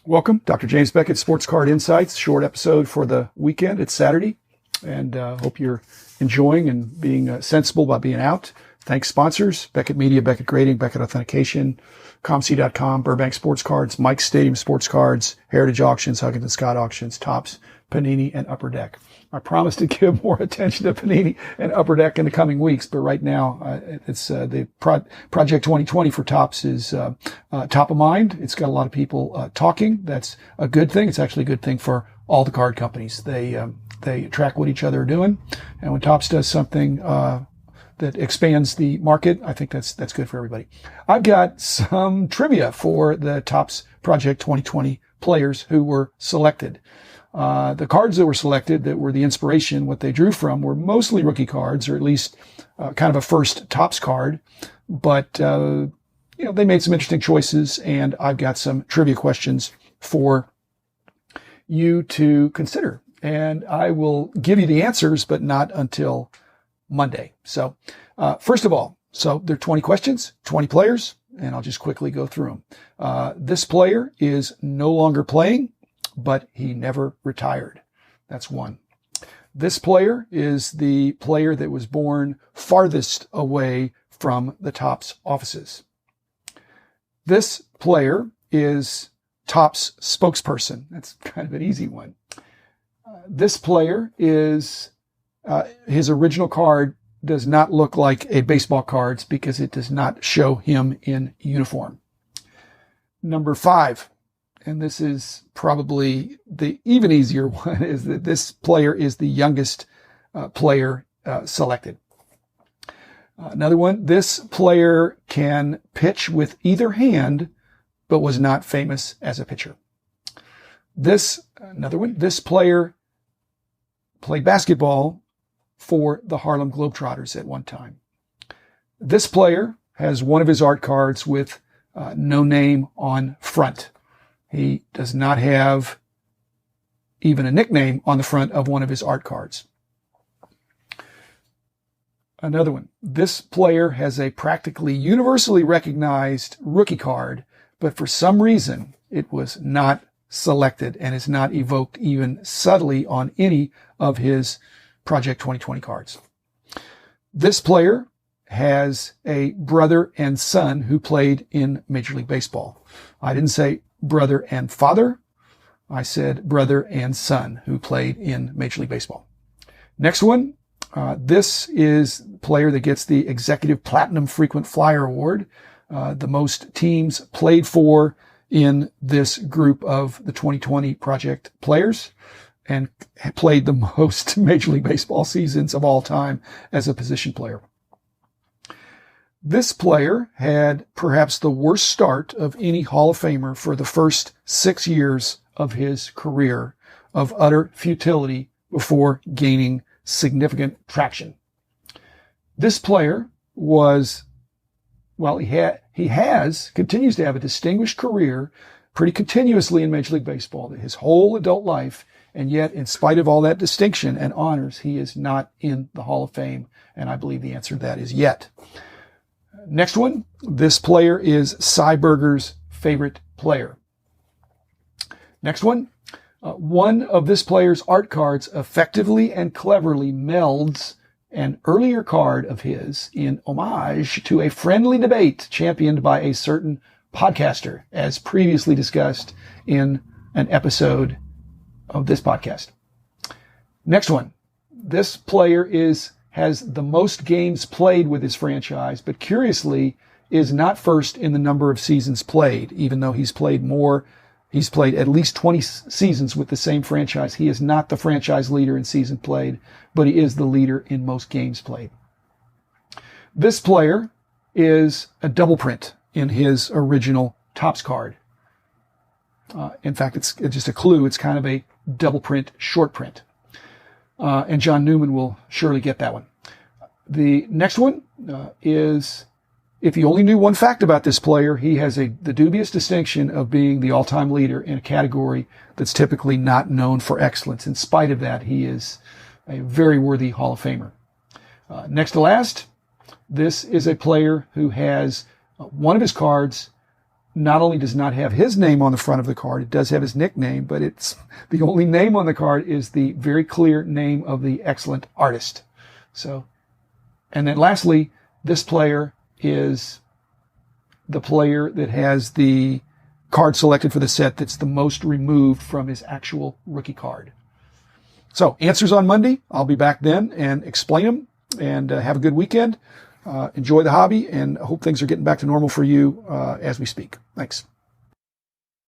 Welcome, Dr. James Beckett, Sports Card Insights, short episode for the weekend. It's Saturday, and hope you're enjoying and being sensible by being out. Thanks, sponsors, Beckett Media, Beckett Grading, Beckett Authentication, ComC.com, Burbank Sports Cards, Mike's Stadium Sports Cards, Heritage Auctions, Huggins and Scott Auctions, Topps, Panini, and Upper Deck. I promise to give more attention to Panini and Upper Deck in the coming weeks, but right now it's the Project 2020 for Topps is top of mind. It's got a lot of people talking. That's a good thing. It's actually a good thing for all the card companies. They track what each other are doing, and when Topps does something that expands the market, I think that's good for everybody. I've got some trivia for the Topps Project 2020 players who were selected. The cards that were selected that were the inspiration, what they drew from, were mostly rookie cards, or at least kind of a first Topps card. But they made some interesting choices, and I've got some trivia questions for you to consider. And I will give you the answers, but not until Monday. So first of all, there are 20 questions, 20 players, and I'll just quickly go through them. This player is no longer playing, but he never retired. That's one. This player is the player that was born farthest away from the Topps offices. This player is Topps spokesperson. That's kind of an easy one. This player is, his original card does not look like a baseball card's because it does not show him in uniform. Number 5. And this is probably the even easier one, is that this player is the youngest player selected. Another one, this player can pitch with either hand, but was not famous as a pitcher. Another one, this player played basketball for the Harlem Globetrotters at one time. This player has one of his art cards with no name on front. He does not have even a nickname on the front of one of his art cards. Another one. This player has a practically universally recognized rookie card, but for some reason it was not selected and is not evoked even subtly on any of his Project 2020 cards. This player has a brother and son who played in Major League Baseball. I didn't say brother and father. I said brother and son who played in Major League Baseball. Next one. This is the player that gets the Executive Platinum Frequent Flyer Award. The most teams played for in this group of the 2020 Project players, and played the most Major League Baseball seasons of all time as a position player. This player had perhaps the worst start of any Hall of Famer for the first 6 years of his career of utter futility before gaining significant traction. This player was, continues to have a distinguished career pretty continuously in Major League Baseball his whole adult life, and yet in spite of all that distinction and honors, he is not in the Hall of Fame, and I believe the answer to that is yet. Next one, this player is Cy Berger's favorite player. Next one, one of this player's art cards effectively and cleverly melds an earlier card of his in homage to a friendly debate championed by a certain podcaster, as previously discussed in an episode of this podcast. Next one, this player has the most games played with his franchise, but curiously is not first in the number of seasons played, even though he's played more. He's played at least 20 seasons with the same franchise. He is not the franchise leader in season played, but he is the leader in most games played. This player is a double print in his original Topps card. In fact, it's just a clue. It's kind of a double print, short print. And John Newman will surely get that one. The next one is, if you only knew one fact about this player, he has the dubious distinction of being the all-time leader in a category that's typically not known for excellence. In spite of that, he is a very worthy Hall of Famer. Next to last, this is a player who has one of his cards not only does not have his name on the front of the card, it does have his nickname, but it's the only name on the card is the very clear name of the excellent artist. So, and then lastly, this player is the player that has the card selected for the set that's the most removed from his actual rookie card. So answers on Monday. I'll be back then and explain them, and have a good weekend. Enjoy the hobby, and I hope things are getting back to normal for you as we speak. Thanks.